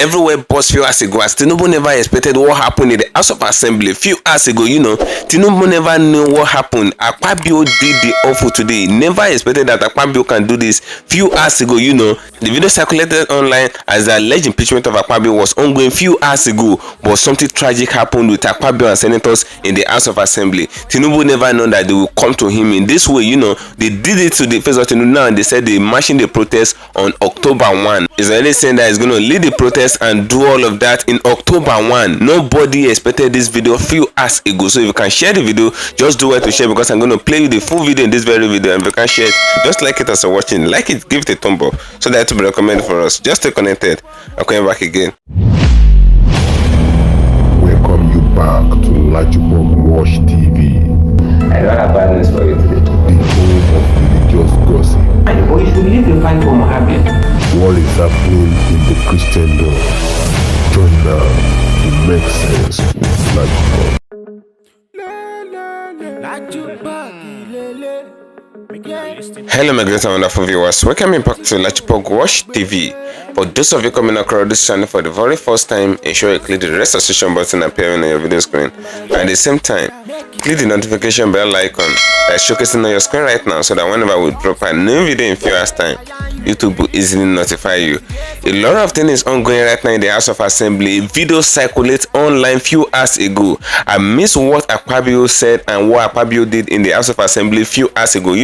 everywhere bust few hours ago, as Tinubu never expected what happened in the House of Assembly few hours ago. Tinubu never knew what happened. Akpabio did the awful today. Never expected that Akpabio can do this few hours ago. The video circulated online as the alleged impeachment of Akpabio was ongoing few hours ago, but something tragic happened with Akpabio and senators in the House of Assembly. Tinubu never known that they will come to him in this way. They did it to the face of Tinubu now, and they said they're marching the protest on October 1. It's already saying that it's going to lead the protest and do all of that in October 1. Nobody expected this video few hours ago. So if you can share the video, just do it to share, because I'm going to play you the full video in this very video. And if you can share it, just like it as you're watching. Like it, give it a thumb up so that it will be recommended for us. Just stay connected. I'm coming back again. Welcome you back to LAJUPOG Watch TV. I don't have bad news for you today. The home of religious gossip. But you should believe you find for Mohammed. What is happening in the Christendom? Join now to make sense with LAJUPOG. Hello my great and wonderful viewers, welcome back to LAJUPOG Watch TV. For those of you coming across this channel for the very first time, ensure you click the registration button appearing on your video screen, and at the same time click the notification bell icon that's showcasing on your screen right now, so that whenever we drop a new video in few hours time, YouTube will easily notify you. A lot of things is ongoing right now in the House of Assembly. Video circulates online few hours ago. I missed what Akpabio said and what Akpabio did in the House of Assembly few hours ago.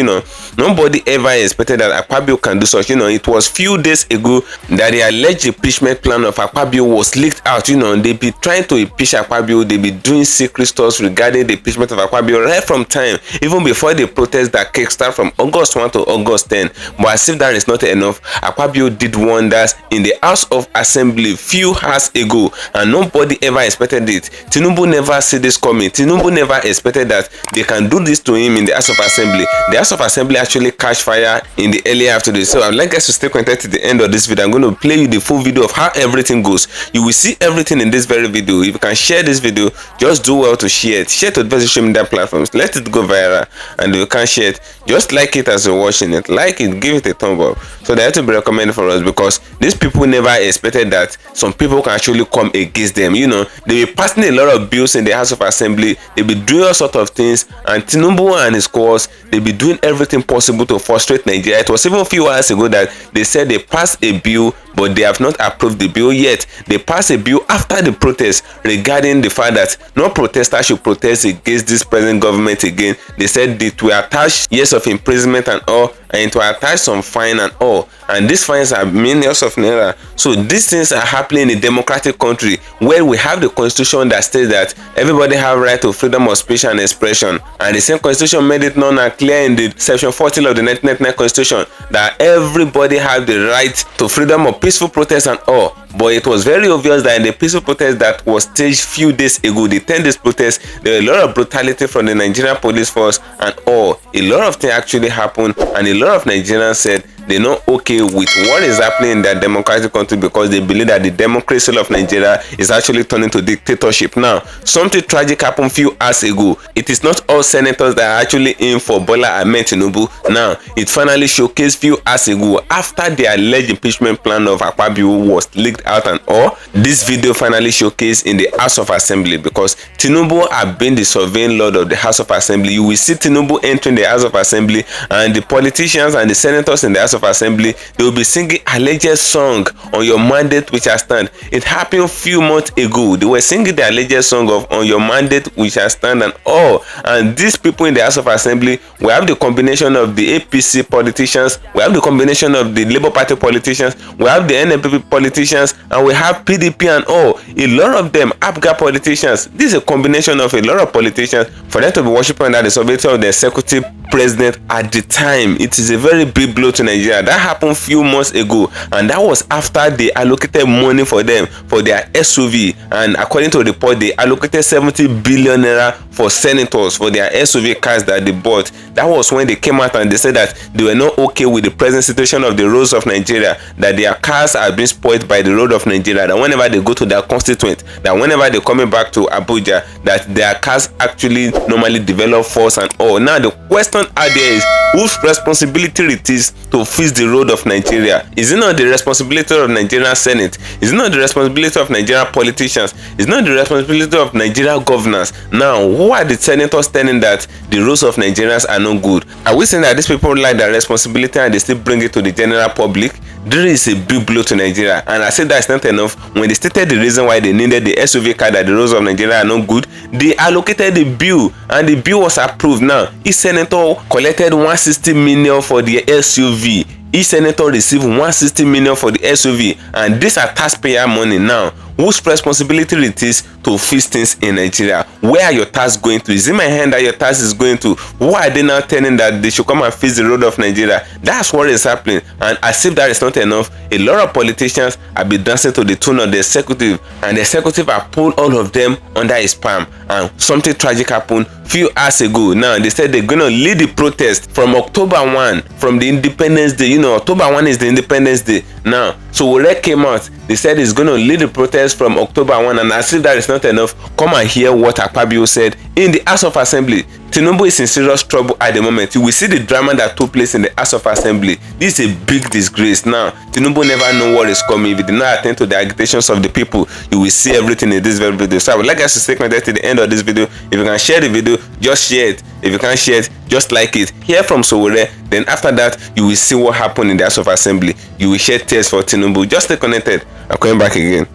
Nobody ever expected that Akpabio can do such. It was few days ago that the alleged impeachment plan of Akpabio was leaked out. They be trying to impeach Akpabio. They be doing secret stuff regarding the impeachment of Akpabio right from time, even before the protest that kickstart from August 1 to August 10. But as if that is not enough, Akpabio did wonders in the House of Assembly few hours ago, and nobody ever expected it. Tinubu never see this coming. Tinubu never expected that they can do this to him in the House of Assembly. The House of Assembly actually catch fire in the early afternoon. So I'd like guys to stay connected to the end of this video. I'm going to play you the full video of how everything goes. You will see everything in this very video. If you can share this video, just do well to share it. Share to various social media platforms. Let it go viral. And if you can share it, just like it as you're watching it. Like it, give it a thumb up, so that it will be recommended for us, because these people never expected that some people can actually come against them. They be passing a lot of bills in the House of Assembly. They be doing all sorts of things, and Tinubu and his cohorts, they be doing everything possible to frustrate Nigeria. It was even a few hours ago that they said they passed a bill, but they have not approved the bill yet. They passed a bill after the protest regarding the fact that no protester should protest against this present government again. They said it will attach years of imprisonment and all, and it will attach some fine and all, and these fines are millions of naira. So these things are happening in a democratic country where we have the constitution that states that everybody have right to freedom of speech and expression, and the same constitution made it known and clear in the section 40 of the 1999 constitution that everybody have the right to freedom of peaceful protest and all. But it was very obvious that in the peaceful protest that was staged few days ago, the 10 days protest, there were a lot of brutality from the Nigerian police force and all. A lot of things actually happened, and a lot of Nigerians said they're not okay with what is happening in their democratic country, because they believe that the democracy of Nigeria is actually turning to dictatorship. Now, something tragic happened few hours ago. It is not all senators that are actually in for Bola Ahmed Tinubu. Now, it finally showcased few hours ago after the alleged impeachment plan of Akpabio was leaked out and all. This video finally showcased in the House of Assembly, because Tinubu have been the sovereign lord of the House of Assembly. You will see Tinubu entering the House of Assembly, and the politicians and the senators in the House of Assembly, they will be singing alleged song on your mandate which has stand. It happened few months ago. They were singing the alleged song of on your mandate which has stand and all. And these people in the House of Assembly, we have the combination of the APC politicians, we have the combination of the Labour Party politicians, we have the NPP politicians, and we have PDP and all. A lot of them APGA politicians. This is a combination of a lot of politicians for them to be worshiping under the sovereignty of the executive president at the time. It is a very big blow to Nigeria. That happened few months ago, and that was after they allocated money for them for their SUV, and according to the report, they allocated 70 billion naira for senators for their SUV cars that they bought. That was when they came out and they said that they were not okay with the present situation of the roads of Nigeria, that their cars are being spoiled by the road of Nigeria, that whenever they go to their constituent, that whenever they're coming back to Abuja, that their cars actually normally develop faults and all. Now the question out there is, whose responsibility it is to fix the road of Nigeria? Is it not the responsibility of Nigerian Senate? Is it not the responsibility of Nigerian politicians? Is it not the responsibility of Nigerian governors? Now, who are the senators telling that the roads of Nigerians are not good? Are we saying that these people like their responsibility and they still bring it to the general public? This is a big blow to Nigeria, and I said that's not enough. When they stated the reason why they needed the SUV car, that the roads of Nigeria are not good, they allocated the bill, and the bill was approved. Now, each senator collected 160 million for the SUV. Each senator received 160 million for the SUV, and these are taxpayer money. Now, whose responsibility it is to fix things in Nigeria? Where are your tax going to? Is it my hand that your tax is going to? Why are they now telling that they should come and fix the road of Nigeria? That's what is happening. And as if that is not enough, a lot of politicians have been dancing to the tune of the executive, and the executive have pulled all of them under his palm. And something tragic happened few hours ago. Now they said they're gonna lead the protest from October 1, from the Independence Day. You know, October 1 is the Independence Day. Now, SOWORE came out. They said it's gonna lead the protest from October 1, and as if that is not enough, come and hear what Akpabio said in the House of Assembly. Tinubu is in serious trouble at the moment. You will see the drama that took place in the House of Assembly. This is a big disgrace. Now, Tinubu never know what is coming. If he did not attend to the agitations of the people, you will see everything in this very video. So I would like us to stay connected to the end of this video. If you can share the video, just share it. If you can't share it, just like it. Hear from SOWORE. Then after that, you will see what happened in the House of Assembly. You will share tears for Tinubu. Just stay connected. I'm coming back again.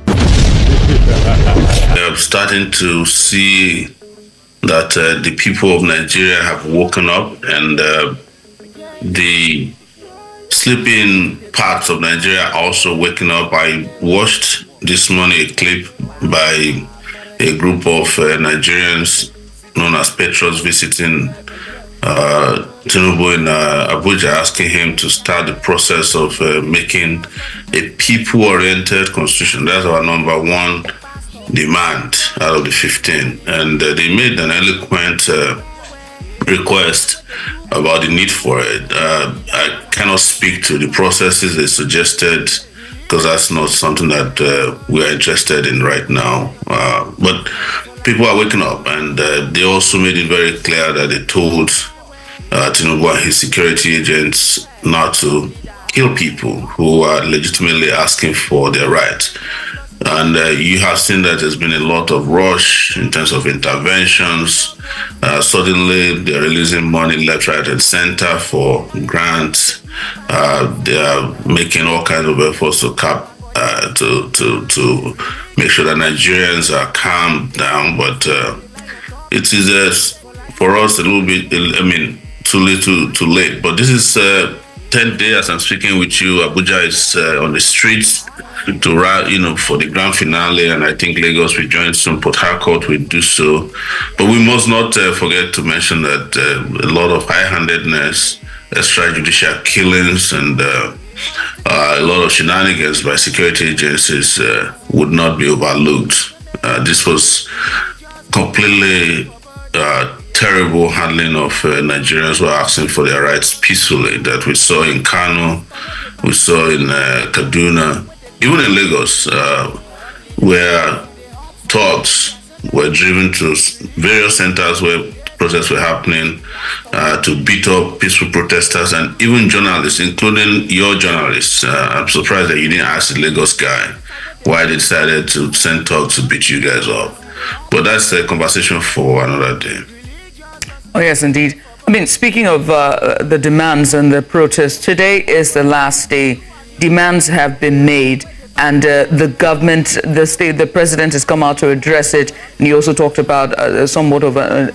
I'm starting to see that the people of Nigeria have woken up, and the sleeping parts of Nigeria are also waking up. I watched this morning a clip by a group of Nigerians known as Petros visiting Tinubu in Abuja, asking him to start the process of making a people-oriented constitution. That's our number one demand out of the 15. And they made an eloquent request about the need for it. I cannot speak to the processes they suggested, because that's not something that we are interested in right now. But people are waking up, and they also made it very clear that they told Tinubu and his security agents not to kill people who are legitimately asking for their rights. And you have seen that there's been a lot of rush in terms of interventions. Suddenly, they're releasing money left, right, and center for grants. They are making all kinds of efforts to to make sure that Nigerians are calmed down. But it is for us a little bit, too little, too late. But this is 10th day as I'm speaking with you. Abuja is on the streets to for the grand finale, and I think Lagos will join soon. Port Harcourt will do so. But we must not forget to mention that a lot of high-handedness, extrajudicial killings, and a lot of shenanigans by security agencies would not be overlooked. This was completely terrible handling of Nigerians who are asking for their rights peacefully, that we saw in Kano, we saw in Kaduna, even in Lagos, where thugs were driven to various centers where protests were happening to beat up peaceful protesters, and even journalists, including your journalists. I'm surprised that you didn't ask the Lagos guy why they decided to send thugs to beat you guys up. But that's a conversation for another day. Oh, yes, indeed. Speaking of the demands and the protests, today is the last day. Demands have been made, and the government, the president has come out to address it. And he also talked about somewhat of a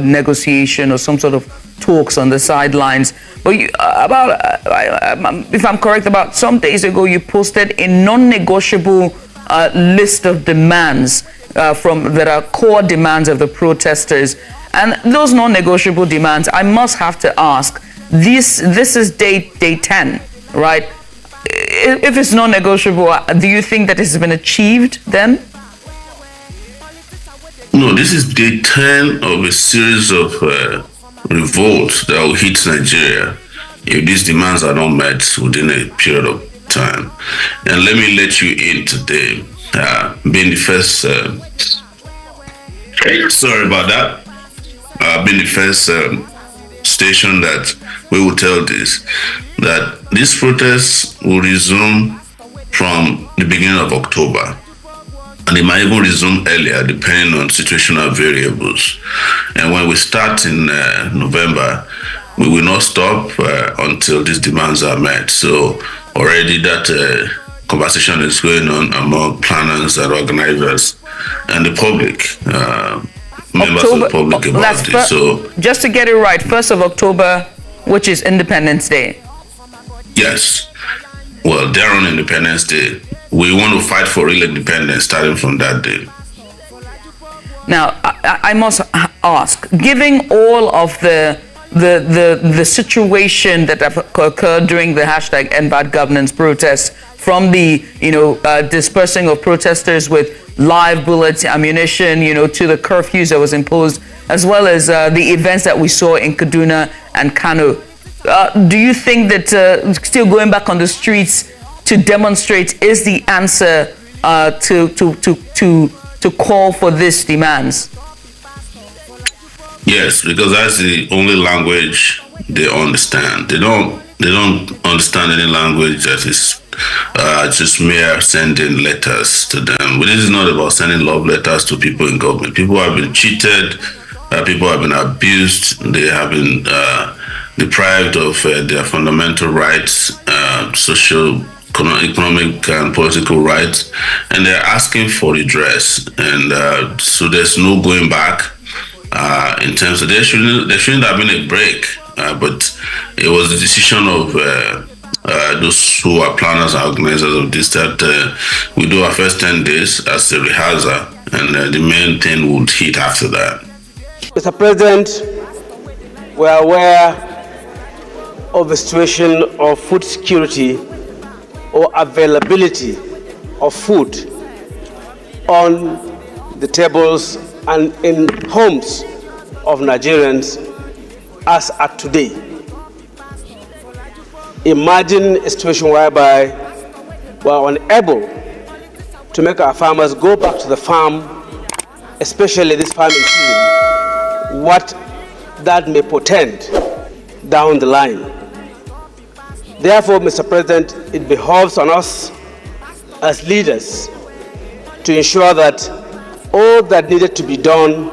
negotiation or some sort of talks on the sidelines. But if I'm correct, about some days ago, you posted a non-negotiable list of demands that are core demands of the protesters. And those non-negotiable demands, I must have to ask, this is day 10, right? If it's non-negotiable, do you think that it has been achieved then? No, this is day 10 of a series of revolts that will hit Nigeria if these demands are not met within a period of time. And let me let you in today, being the first, sorry about that, being the first station that we will tell this, that these protests will resume from the beginning of October. And it might even resume earlier, depending on situational variables. And when we start in November, we will not stop until these demands are met. So already that conversation is going on among planners and organizers and the public, members of the public about this. So just to get it right, 1st of October, which is Independence Day. Yes. Well, they're on Independence Day. We want to fight for real independence starting from that day. Now, I must ask, given all of the situation that have occurred during the hashtag End Bad Governance protests, from the dispersing of protesters with live bullets, ammunition, to the curfews that was imposed, as well as the events that we saw in Kaduna and Kano, do you think that still going back on the streets to demonstrate is the answer to call for these demands? Yes, because that's the only language they understand. They don't understand any language that is just mere sending letters to them. This is not about sending love letters to people in government. People have been cheated. People have been abused. They have been deprived of their fundamental rights, social, economic and political rights, and they're asking for redress. And so there's no going back in terms of there shouldn't have been a break, but it was the decision of those who are planners and organizers of this that we do our first 10 days as a rehearsal, and the main thing would hit after that. Mr. President, we are aware of the situation of food security or availability of food on the tables and in homes of Nigerians as at today. Imagine a situation whereby we are unable to make our farmers go back to the farm, especially this farming season, what that may portend down the line. Therefore, Mr. President, it behoves on us as leaders to ensure that all that needed to be done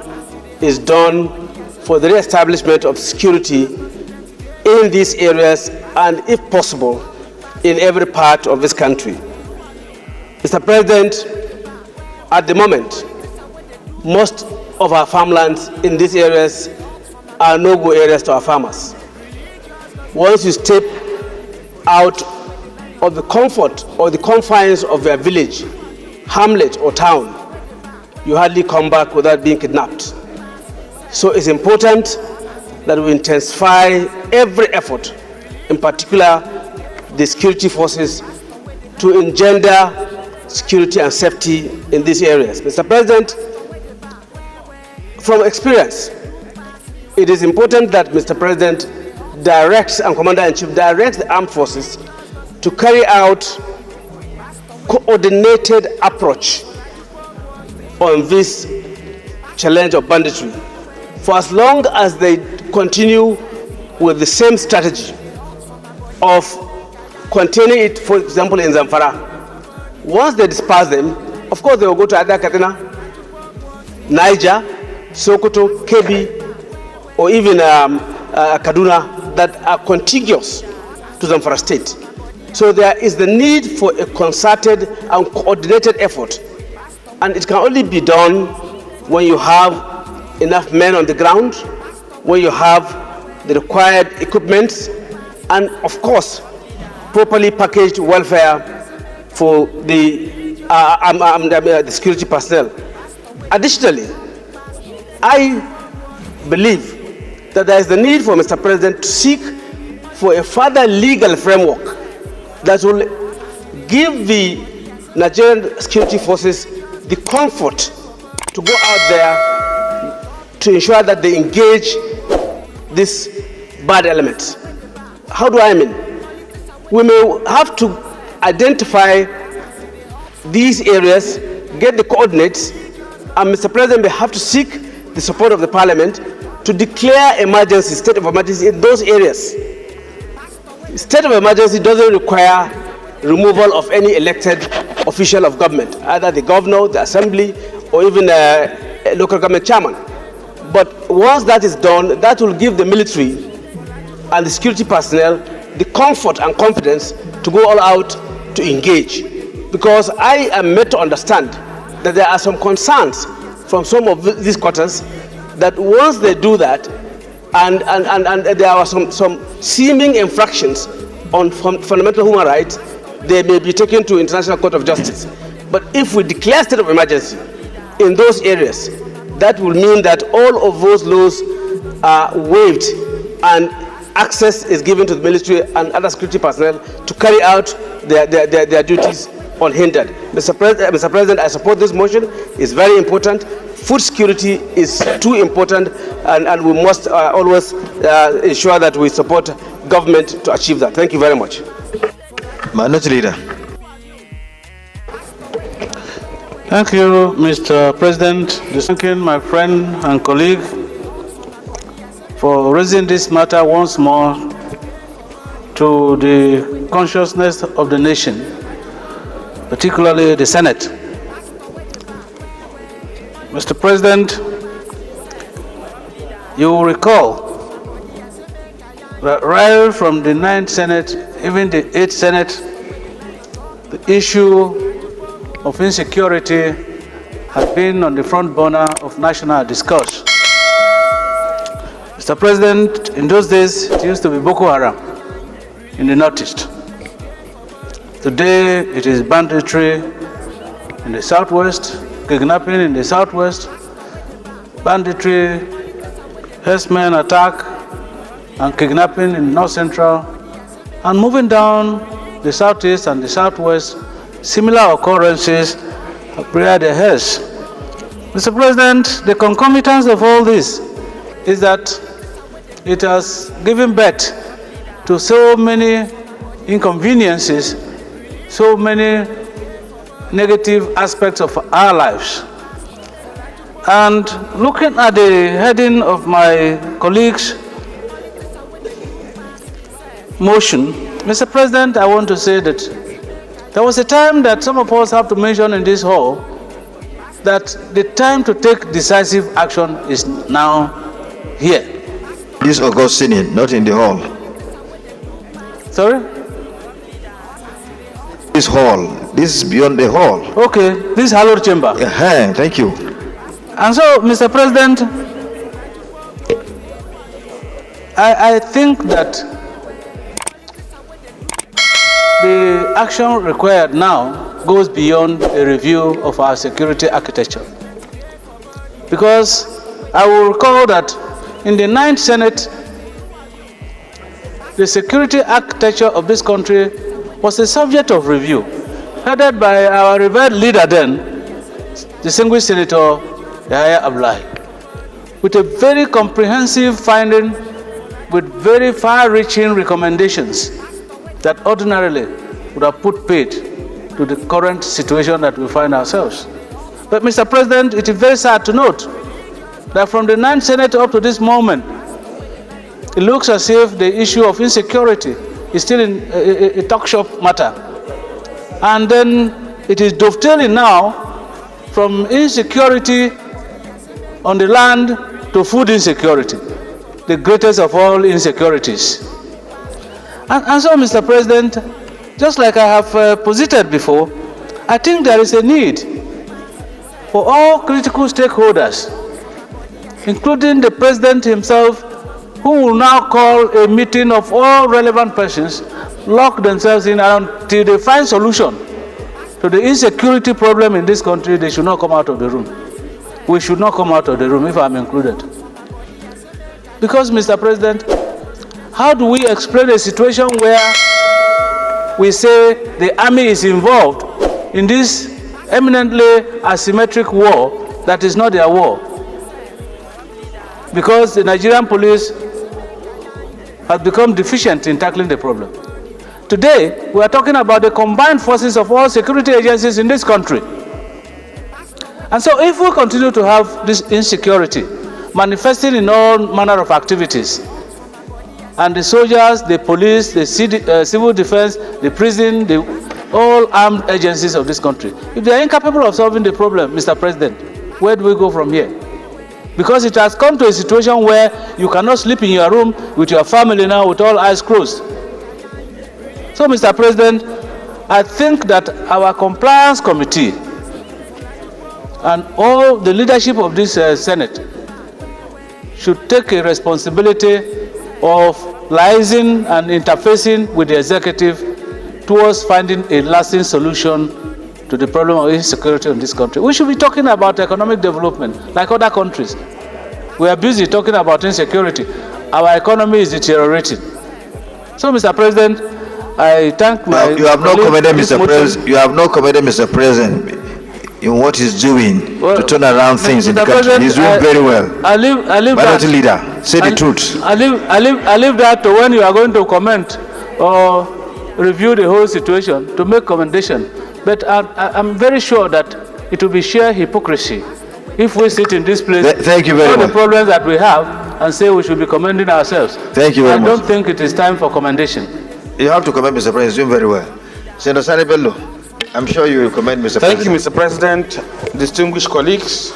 is done for the re-establishment of security in these areas and, if possible, in every part of this country. Mr. President, at the moment, most of our farmlands in these areas are no-go areas to our farmers. Once you step out of the comfort or the confines of their village, hamlet or town, you hardly come back without being kidnapped. So it's important that we intensify every effort, in particular the security forces, to engender security and safety in these areas. Mr. President, from experience, it is important that Mr. President directs and Commander-in-Chief directs the armed forces to carry out coordinated approach on this challenge of banditry. For as long as they continue with the same strategy of containing it, for example, in Zamfara, once they disperse them, of course they will go to either Katsina, Niger, Sokoto, Kebbi, or even Kaduna, that are contiguous to Zamfara state. So there is the need for a concerted and coordinated effort, and it can only be done when you have enough men on the ground, when you have the required equipment, and of course properly packaged welfare for the security personnel. Additionally, I believe that there is the need for Mr. President to seek for a further legal framework that will give the Nigerian security forces the comfort to go out there to ensure that they engage this bad element. How do I mean? We may have to identify these areas, get the coordinates, and Mr. President may have to seek the support of the Parliament to declare emergency, state of emergency in those areas. State of emergency doesn't require removal of any elected official of government, either the governor, the assembly, or even a local government chairman. But once that is done, that will give the military and the security personnel the comfort and confidence to go all out to engage. Because I am made to understand that there are some concerns from some of these quarters that once they do that, and there are some seeming infractions on fundamental human rights, they may be taken to International Court of Justice. But if we declare state of emergency in those areas, that will mean that all of those laws are waived and access is given to the military and other security personnel to carry out their duties unhindered. Mr. President, I support this motion. It's very important. Food security is too important, and we must always ensure that we support government to achieve that. Thank you very much. Minority Leader. Thank you, Mr. President. Thanking my friend and colleague for raising this matter once more to the consciousness of the nation, particularly the Senate. Mr. President, you will recall that right from the 9th Senate, even the 8th Senate, the issue of insecurity has been on the front burner of national discourse. Mr. President, in those days, it used to be Boko Haram in the Northeast. Today, it is banditry in the Southwest, kidnapping in the Southwest, banditry, herdsmen attack, and kidnapping in North Central, and moving down the Southeast and the Southwest, similar occurrences have reared their heads. Mr. President, the concomitance of all this is that it has given birth to so many inconveniences, so many negative aspects of our lives. And looking at the heading of my colleague's motion, Mr. President, I want to say that there was a time that some of us have to mention in this hall that the time to take decisive action is now here. This August Senate, not in the hall. Sorry? This hall. This is beyond the hall. Okay, this hallowed chamber. Thank you. And so, Mr. President, I think that the action required now goes beyond a review of our security architecture. Because I will recall that in the 9th Senate, the security architecture of this country was a subject of review, headed by our revered leader then, distinguished Senator Yahya Abdullahi, with a very comprehensive finding with very far-reaching recommendations that ordinarily would have put paid to the current situation that we find ourselves. But Mr. President, it is very sad to note that from the 9th Senate up to this moment, it looks as if the issue of insecurity is still in a talk shop matter. And then it is dovetailing now from insecurity on the land to food insecurity, the greatest of all insecurities. And so, Mr. President, just like I have posited before, I think there is a need for all critical stakeholders, including the President himself, who will now call a meeting of all relevant persons, lock themselves in until they find solution to the insecurity problem in this country. They should not come out of the room. We should not come out of the room, if I'm included. Because, Mr. President, how do we explain a situation where we say the army is involved in this eminently asymmetric war that is not their war? Because the Nigerian police has become deficient in tackling the problem. Today, we are talking about the combined forces of all security agencies in this country. And so if we continue to have this insecurity, manifesting in all manner of activities. And the soldiers, the police, the civil defense, the prison, all armed agencies of this country, if they are incapable of solving the problem, Mr. President, where do we go from here? Because it has come to a situation where you cannot sleep in your room with your family now with all eyes closed. So, Mr. President, I think that our compliance committee and all the leadership of this Senate should take a responsibility of liaising and interfacing with the executive towards finding a lasting solution to the problem of insecurity in this country. We should be talking about economic development like other countries. We are busy talking about insecurity. Our economy is deteriorating. So, Mr. President, I thank my... You have not commended, Mr. President. You have not commended, Mr. President, in what he's doing to turn around things in the country. He's doing very well. I leave Minority leader, say the truth. I leave that to when you are going to comment or review the whole situation to make commendation. But I'm very sure that it will be sheer hypocrisy if we sit in this place, thank you very all much. the problems that we have, and say we should be commending ourselves. Thank you very much. I don't think it is time for commendation. You have to commend Mr. President. He's doing very well. Senator Sani Bello, I'm sure you will commend Mr. Thank you, President. Mr. President, distinguished colleagues.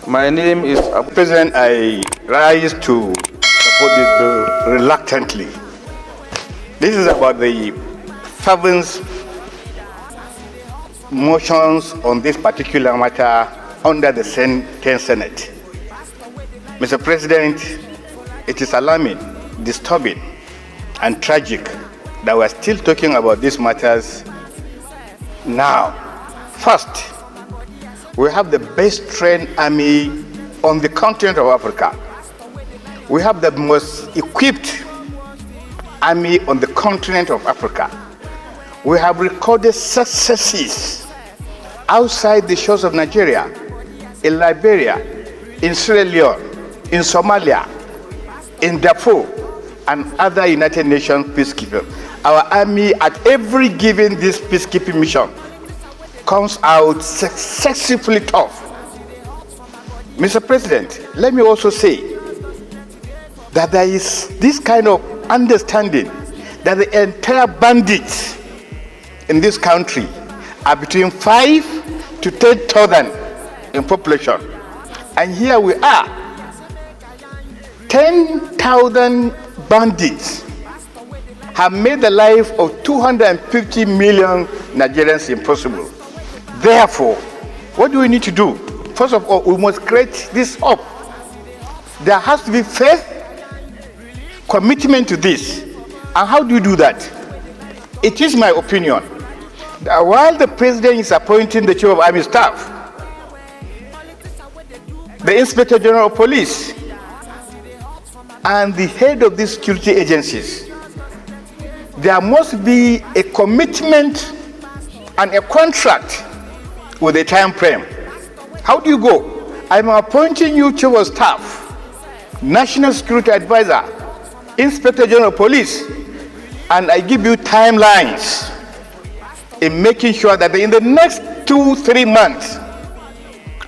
My name is President. I rise to support this bill reluctantly. This is about the fervent motions on this particular matter under the 10th Senate. Mr. President, it is alarming, disturbing, and tragic that we're still talking about these matters now. First, we have the best trained army on the continent of Africa. We have the most equipped army on the continent of Africa. We have recorded successes outside the shores of Nigeria, in Liberia, in Sierra Leone, in Somalia, in Darfur, and other United Nations peacekeepers. Our army, at every given this peacekeeping mission, comes out successfully tough. Mr. President, let me also say that there is this kind of understanding that the entire bandits in this country are between 5 to 10,000 in population. And here we are, 10,000 bandits have made the life of 250 million Nigerians impossible. Therefore, what do we need to do? First of all, we must create this up. There has to be faith, commitment to this. And how do you do that? It is my opinion that while the president is appointing the chief of army staff, the inspector general of police, and the head of these security agencies, there must be a commitment and a contract with a time frame. How do you go? I'm appointing you chief of staff, national security advisor, inspector general of police, and I give you timelines in making sure that in the next 2-3 months,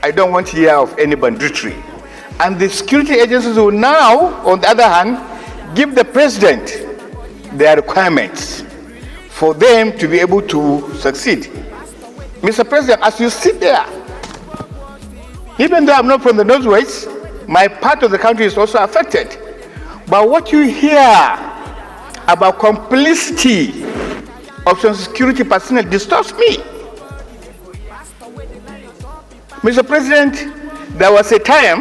I don't want to hear of any banditry. And the security agencies will now, on the other hand, give the president their requirements for them to be able to succeed. Mr. President, as you sit there, even though I'm not from the Northwest, my part of the country is also affected. But what you hear about complicity of some security personnel disturbs me. Mr. President, there was a time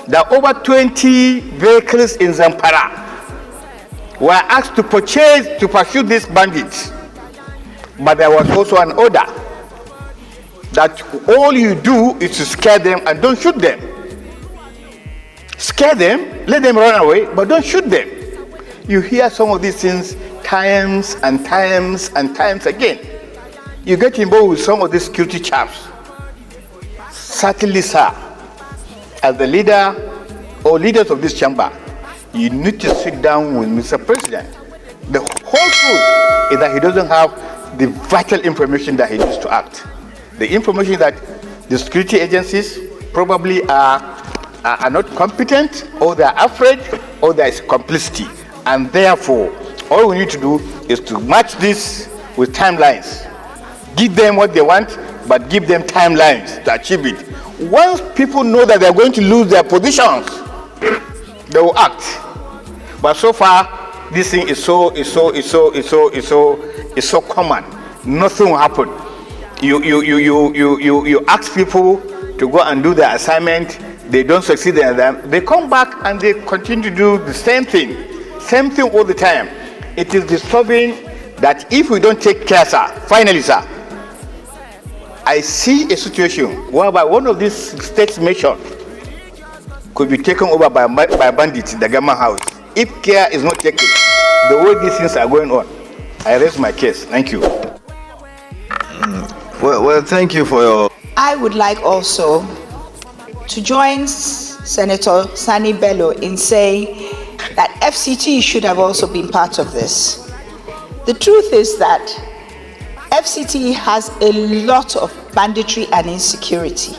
that over 20 vehicles in Zamfara were asked to pursue these bandits. But there was also an order that all you do is to scare them and don't shoot them. Scare them, let them run away, but don't shoot them. You hear some of these things times and times and times again. You get involved with some of these security chaps. Certainly, sir, as the leader or leaders of this chamber, you need to sit down with Mr. President. The whole truth is that he doesn't have the vital information that he needs to act. The information that the security agencies probably are are not competent, or they are afraid, or there is complicity. And therefore, all we need to do is to match this with timelines. Give them what they want, but give them timelines to achieve it. Once people know that they're going to lose their positions, they will act. But so far, this thing is so common. Nothing will happen. You ask people to go and do their assignment, they don't succeed in them, they come back and they continue to do the same thing all the time. It is disturbing that if we don't take care, sir, finally, sir, I see a situation whereby one of these states mentioned could be taken over by bandits in the government house. If care is not taken, the way these things are going on, I raise my case. Thank you. Well, thank you for your... I would like also to join Senator Sani Bello in saying that FCT should have also been part of this. The truth is that FCT has a lot of banditry and insecurity.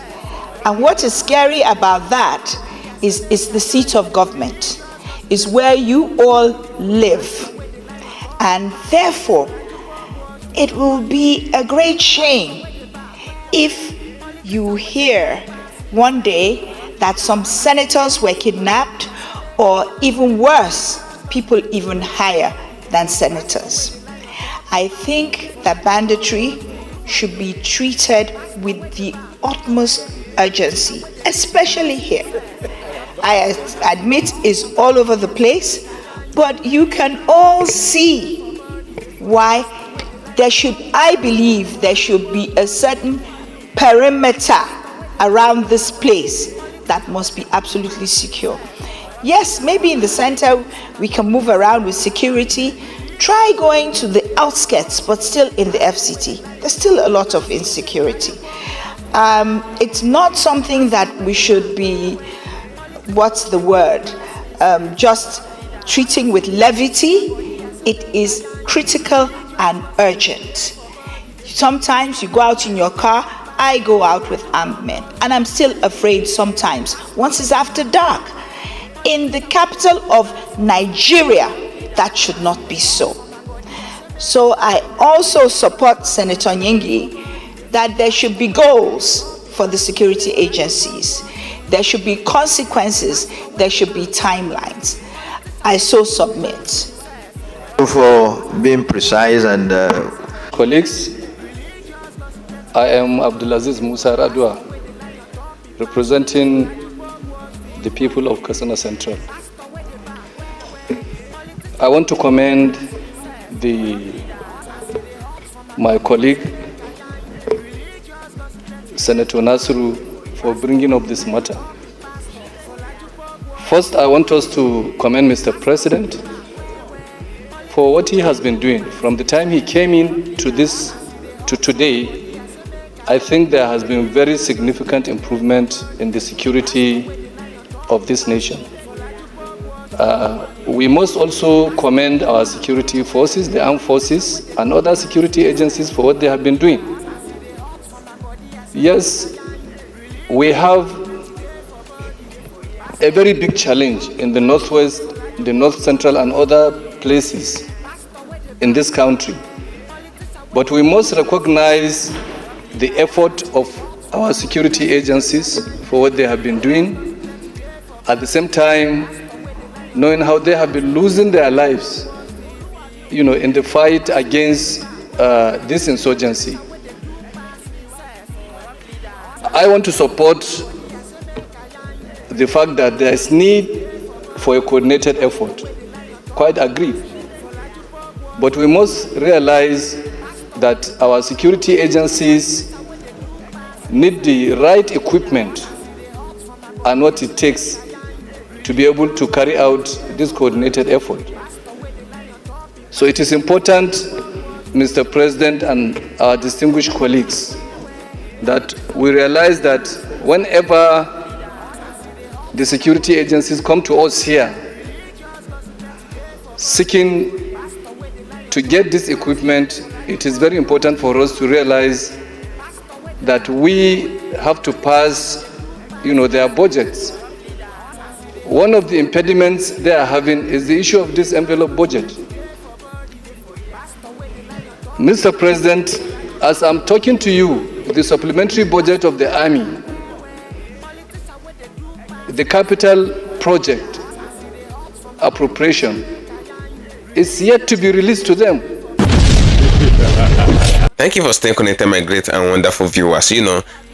And what is scary about that is the seat of government, is where you all live. And therefore, it will be a great shame if you hear one day that some senators were kidnapped, or even worse, people even higher than senators. I think that banditry should be treated with the utmost urgency, especially here. I admit it's all over the place, but you can all see why I believe there should be a certain perimeter around this place that must be absolutely secure. Yes, maybe in the center we can move around with security. Try going to the outskirts, but still in the FCT. There's still a lot of insecurity. It's not something that we should be, just treating with levity. It is critical and urgent. Sometimes you go out in your car, I go out with armed men, and I'm still afraid sometimes, once it's after dark. In the capital of Nigeria, that should not be so. So I also support Senator Nyengi that there should be goals for the security agencies. There should be consequences. There should be timelines. I so submit. For being precise and... Colleagues, I am Abdulaziz Musa Radwa, representing the people of Katsina Central. I want to commend my colleague, Senator Nasiru, for bringing up this matter. First, I want us to commend Mr. President for what he has been doing. From the time he came in to today, I think there has been very significant improvement in the security of this nation. We must also commend our security forces, the armed forces, and other security agencies for what they have been doing. Yes, we have a very big challenge in the northwest, the north central, and other places in this country. But we must recognize the effort of our security agencies for what they have been doing. At the same time, knowing how they have been losing their lives, in the fight against this insurgency. I want to support the fact that there is need for a coordinated effort. Quite agree. But we must realize that our security agencies need the right equipment and what it takes to be able to carry out this coordinated effort. So it is important, Mr. President and our distinguished colleagues, that we realize that whenever the security agencies come to us here seeking to get this equipment, it is very important for us to realize that we have to pass, their budgets. one of the impediments they are having is the issue of this envelope budget. Mr. President, as I'm talking to you, the supplementary budget of the Army, the capital project appropriation is yet to be released to them. Thank you for staying connected, my great and wonderful viewers.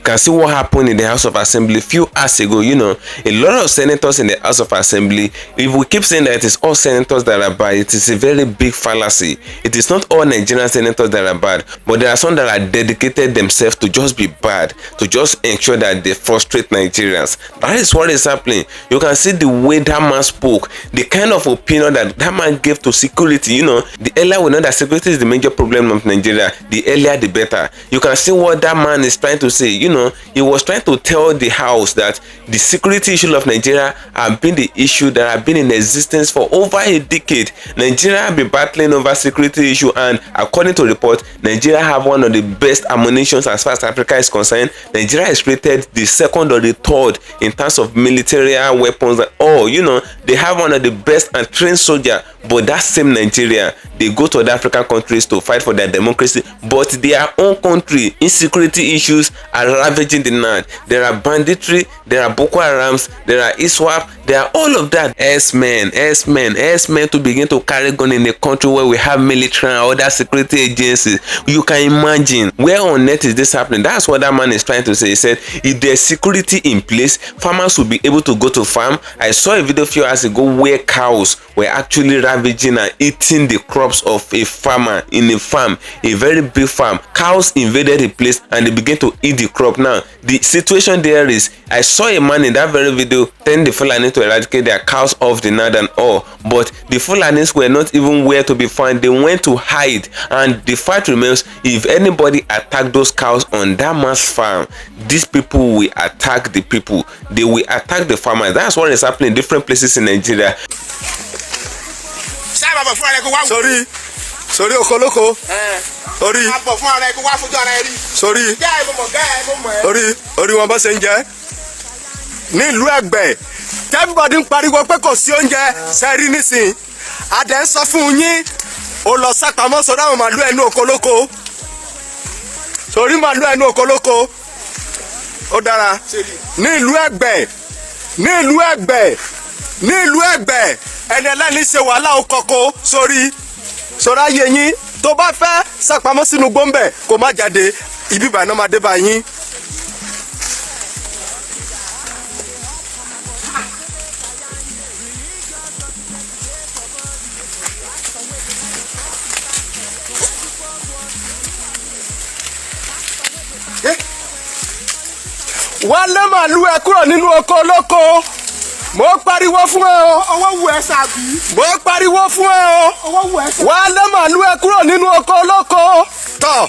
Can see what happened in the House of Assembly a few hours ago. A lot of senators in the House of Assembly, if we keep saying that it is all senators that are bad, it is a very big fallacy. It is not all Nigerian senators that are bad, but there are some that are dedicated themselves to just be bad, to just ensure that they frustrate Nigerians. That is what is happening. You can see the way that man spoke, the kind of opinion that man gave to security. The earlier we know that security is the major problem of Nigeria, the earlier the better. You can see what that man is trying to say. He was trying to tell the House that the security issue of Nigeria have been the issue that have been in existence for over a decade. Nigeria have been battling over security issue, and according to report, Nigeria have one of the best ammunitions as far as Africa is concerned. Nigeria is rated the second or the third in terms of military weapons. They have one of the best and trained soldiers. But that same Nigeria, they go to other African countries to fight for their democracy, but their own country, insecurity issues are ravaging the land. There are banditry, there are Boko Harams, there are ISWAP, there are all of that. S-men to begin to carry gun in a country where we have military and other security agencies. You can imagine where on earth is this happening? That's what that man is trying to say. He said if there's security in place, farmers will be able to go to farm. I saw a video a few hours ago where cows were actually ravaging and eating the crops of a farmer in a farm, a very big farm. Cows invaded the place and they began to eat the crop. Now the situation there is, I saw a man in that very video telling the Fulani to eradicate their cows off the land and all, but the Fulanis were not even where to be found. They went to hide, and the fact remains, if anybody attack those cows on that man's farm, these people will attack the people. They will attack the farmers. That's what is happening in different places in Nigeria. Sorry okoloko. Sorry wọn bá ṣe ń jẹ nílùú Ẹ̀gbẹ́. Everybody ń pariwo pé kò sí oúnjẹ sẹ́rí nísìn. Adé ń sọ fún yín ó lọ sápamọ́ sọ́dọ̀ àwọn màlúù ẹnu okoloko. Sórí màlúù ẹnu okoloko. Ó dára. Nílùú Ẹ̀gbẹ́ ẹni ẹlẹ́ni ṣe wàhálà okoko sórí. Sọ́ra ayé yín tó bá fẹ́ sápamọ́ sínú gbọ́nbẹ̀ kó má jáde, ibi ìbànú máa dé bá yín. Wá lé màlúù ẹ kúrò nínú oko olóko. Mo pariwo fún ẹ o. Ọwọ́ wù ẹ́ sàbí. Mo pariwo fún ẹ o. Ọwọ́ wù ẹ́ sàbí. Wá lé màlúù ẹ kúrò nínú oko olóko. Tọ̀.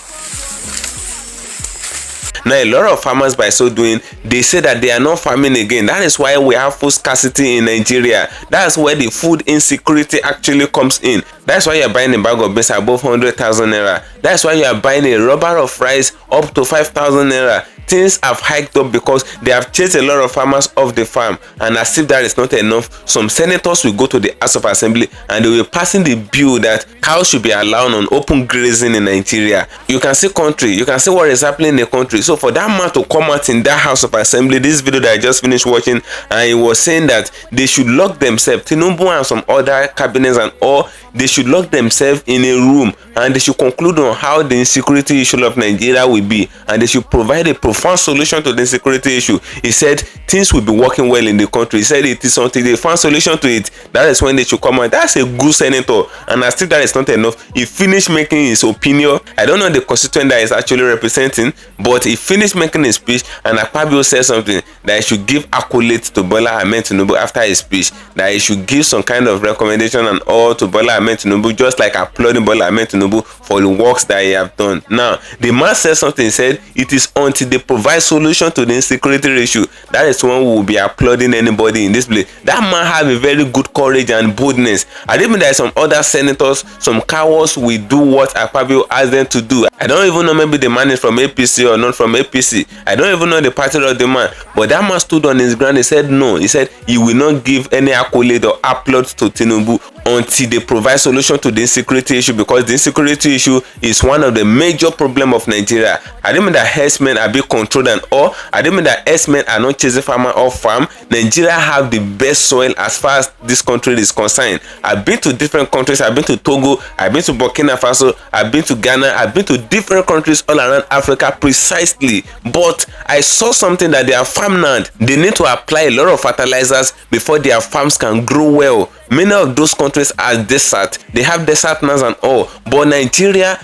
Now, a lot of farmers, by so doing, they say that they are not farming again. That is why we have food scarcity in Nigeria. That's where the food insecurity actually comes in. That's why you are buying a bag of beans above 100,000 naira. That's why you are buying a rubber of rice up to 5,000 naira. Things have hiked up because they have chased a lot of farmers off the farm, and as if that is not enough, some senators will go to the House of Assembly and they will be passing the bill that cows should be allowed on open grazing in Nigeria. You can see what is happening in the country. So for that man to come out in that House of Assembly, this video that I just finished watching, and he was saying that they should lock themselves, Tinubu and some other cabinets and all, they should lock themselves in a room and they should conclude on how the insecurity issue of Nigeria will be, and they should provide a profound solution to the insecurity issue. He said things will be working well in the country. He said it is until they find solution to it, that is when they should come out. That's a good senator, and as if that is not enough, he finished making his opinion. I don't know the constituent that is actually representing, but he finished making his speech, and Akpabio said something that he should give accolades to Bola Ahmed Tinubu after his speech, that he should give some kind of recommendation and all to Bola Ahmed Tinubu, just like applauding Bola Ahmed Tinubu for the works that he have done. Now, the man said something. He said it is until they provide solution to the insecurity issue, that is when we will be applauding anybody in this place. That man have a very good courage and boldness. And even there are some other senators, some cowards will do what Akpabio asked them to do. I don't even know, maybe the man is from APC or not from APC. I don't even know the party of the man. But that man stood on his ground. He said no. He said he will not give any accolade or applause to Tinubu until they provide solution to the insecurity issue, because the insecurity issue is one of the major problems of Nigeria. I don't mean that herdsmen are being controlled and all. I don't mean that herdsmen are not chasing farmer off farm. Nigeria have the best soil as far as this country is concerned. I've been to different countries. I've been to Togo. I've been to Burkina Faso. I've been to Ghana. I've been to different countries all around Africa precisely. But I saw something that their farmland, they need to apply a lot of fertilizers before their farms can grow well. Many of those countries are desert. They have desert lands and all. But Nigeria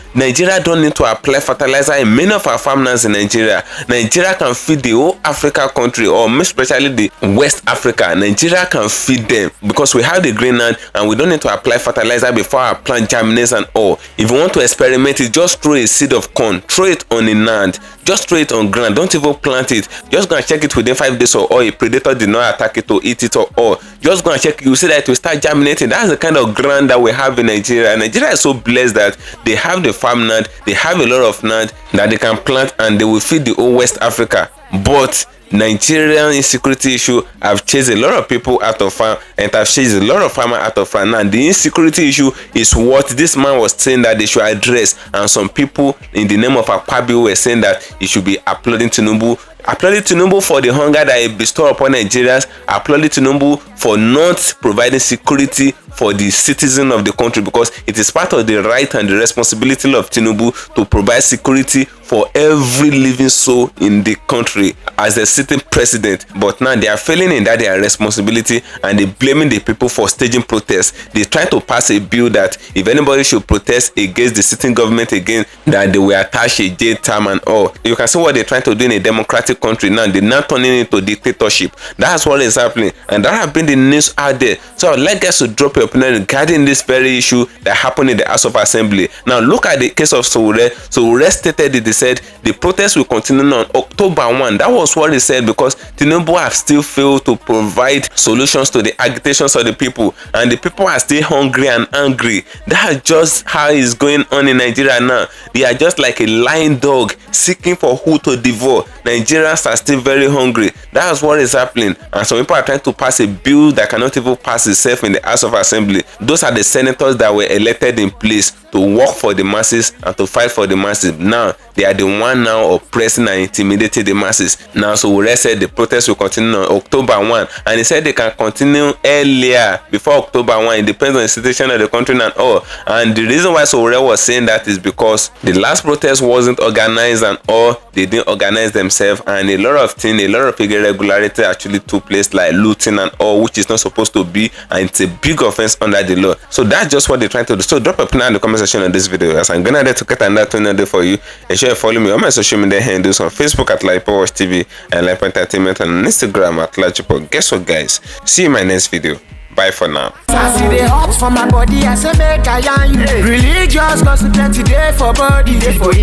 don't need to apply fertilizer in many of our farmlands in Nigeria. Nigeria can feed the whole Africa country, or especially the West Africa. Nigeria can feed them because we have the green land and we don't need to apply fertilizer before our plant germinates and all. If you want to experiment it, just throw a seed of corn, throw it on the land. Just throw it on ground. Don't even plant it. Just go and check it within 5 days or a predator did not attack it or eat it or all. Just go and check it. You see that it will start germinating. That's the kind of ground that we have in Nigeria. And Nigeria is so blessed that they have the farmland. They have a lot of land that they can plant and they will feed the whole West Africa. But Nigerian insecurity issue have chased a lot of people out of farm and have chased a lot of farmers out of farm. Now the insecurity issue is what this man was saying that they should address, and some people in the name of Akpabio were saying that he should be applauding Tinubu. Applauding Tinubu for the hunger that he bestowed upon Nigerians. Applauding Tinubu for not providing security for the citizen of the country, because it is part of the right and the responsibility of Tinubu to provide security for every living soul in the country as a sitting president. But now they are failing in that their responsibility, and they blaming the people for staging protests. They try to pass a bill that if anybody should protest against the sitting government again, that they will attach a jail term and all. You can see what they're trying to do in a democratic country now. They're not turning it into dictatorship. That's what is happening, and that have been the news out there. So I'd like guys to drop your opinion regarding this very issue that happened in the House of Assembly. Now look at the case of SOWORE. SOWORE stated it. They said the protest will continue on October 1. That was what they said, because Tinubu have still failed to provide solutions to the agitations of the people, and the people are still hungry and angry. That's just how it's going on in Nigeria now. They are just like a lying dog seeking for who to devour. Nigerians are still very hungry. That's what is happening, and some people are trying to pass a bill that cannot even pass itself in the House of Assembly. Those are the senators that were elected in place to work for the masses and to fight for the masses. Now they are the one now oppressing and intimidating the masses. Now SOWORE said the protest will continue on October 1, and he said they can continue earlier, before October 1. It depends on the situation of the country and all. And the reason why SOWORE was saying that is because the last protest wasn't organized and all. They didn't organize themselves, and a lot of things, a lot of irregularity actually took place, like looting and all, which is not supposed to be, and it's a big offense under the law. So that's just what they're trying to do. So drop a opinion in the comment section on this video, as I'm gonna there to get another thing for you. And sure you follow me on my social media handles on Facebook at LAJUPOG TV and LAJUPOG Entertainment, and on Instagram at LAJUPOG. Guess what, guys? See you in my next video. Bye for now. I see the hot for my body, I say make I yarn you. Religious gossip plenty day for body.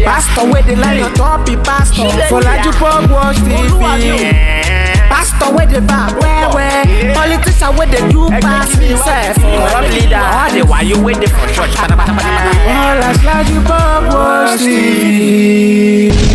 Pastor with the line on top, be pastor. For LAJUPOG watch TV. Pastor with the back, where politician with the do pass himself. Corrupt leader, all the while you waiting for church. All as LAJUPOG watch TV.